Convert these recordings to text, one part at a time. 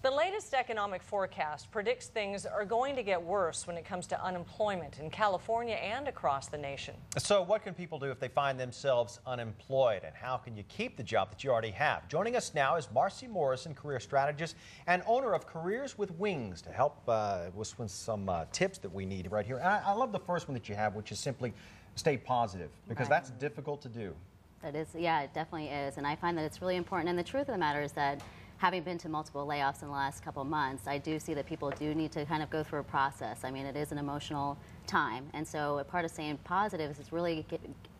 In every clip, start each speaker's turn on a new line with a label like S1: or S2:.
S1: The latest economic forecast predicts things are going to get worse when it comes to unemployment in California and across the nation.
S2: So what can people do if they find themselves unemployed, and how can you keep the job that you already have? Joining us now is Marcy Morrison, career strategist and owner of Careers with Wings, to help with some tips that we need right here. And I love the first one that you have, which is simply stay positive, because that's difficult to do.
S3: That is, yeah, it definitely is. And I find that it's really important. And the truth of the matter is that having been to multiple layoffs in the last couple of months, I do see that people do need to kind of go through a process. I mean, it is an emotional time. And so a part of staying positive is really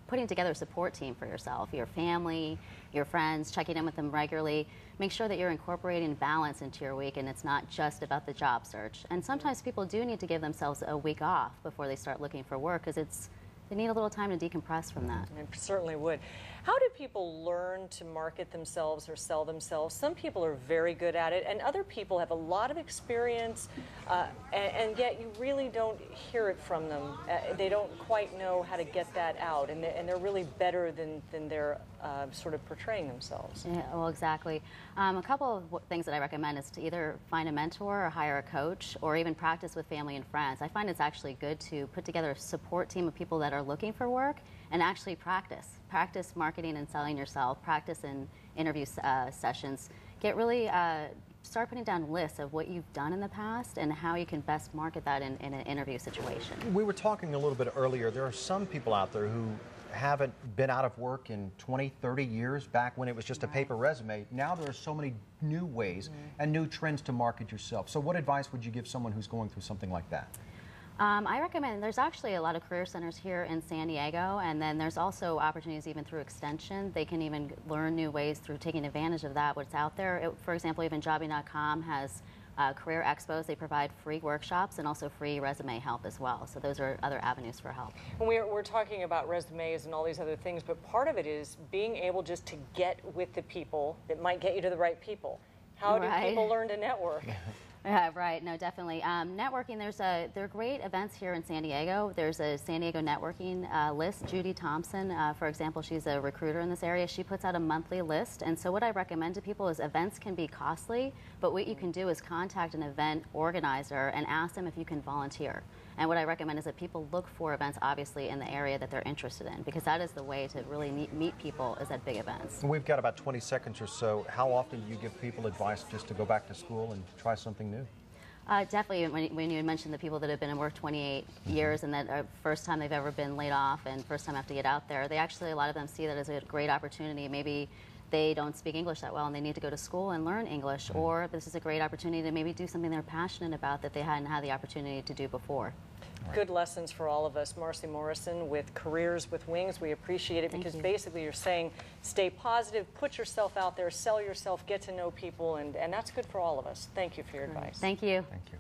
S3: putting together a support team for yourself, your family, your friends, checking in with them regularly. Make sure that you're incorporating balance into your week and it's not just about the job search. And sometimes people do need to give themselves a week off before they start looking for work, because they need a little time to decompress from that.
S1: It certainly would. How do people learn to market themselves or sell themselves? Some people are very good at it, and other people have a lot of experience, and yet you really don't hear it from them. They don't quite know how to get that out, and they're really better than they're sort of portraying themselves.
S3: Yeah, well, exactly. A couple of things that I recommend is to either find a mentor or hire a coach, or even practice with family and friends. I find it's actually good to put together a support team of people that are looking for work and actually practice marketing and selling yourself, practice in interview sessions. Start putting down lists of what you've done in the past and how you can best market that in an interview situation.
S2: We were talking a little bit earlier, there are some people out there who haven't been out of work in 20, 30 years, back when it was just a paper resume. Now there are so many new ways and new trends to market yourself. So what advice would you give someone who's going through something like that?
S3: I recommend, there's actually a lot of career centers here in San Diego, and then there's also opportunities even through Extension. They can even learn new ways through taking advantage of that, what's out there. For example, even Jobbing.com has career expos. They provide free workshops and also free resume help as well. So those are other avenues for help.
S1: We're talking about resumes and all these other things, but part of it is being able just to get with the people that might get you to the right people. How do people learn to network?
S3: Yeah, right. No, definitely. Networking, there are great events here in San Diego. There's a San Diego networking list. Judy Thompson, for example, she's a recruiter in this area. She puts out a monthly list. And so what I recommend to people is events can be costly, but what you can do is contact an event organizer and ask them if you can volunteer. And what I recommend is that people look for events, obviously, in the area that they're interested in, because that is the way to really meet people, is at big events.
S2: We've got about 20 seconds or so. How often do you give people advice just to go back to school and try something new?
S3: Definitely, when you mentioned the people that have been in work 28 years and that are first time they've ever been laid off and first time have to get out there, they actually, a lot of them see that as a great opportunity. Maybe they don't speak English that well and they need to go to school and learn English, or this is a great opportunity to maybe do something they're passionate about that they hadn't had the opportunity to do before.
S1: Good lessons for all of us. Marcy Morrison with Careers with Wings. We appreciate it because basically you're saying stay positive, put yourself out there, sell yourself, get to know people, and that's good for all of us. Thank you for your advice.
S3: Thank you.
S2: Thank you.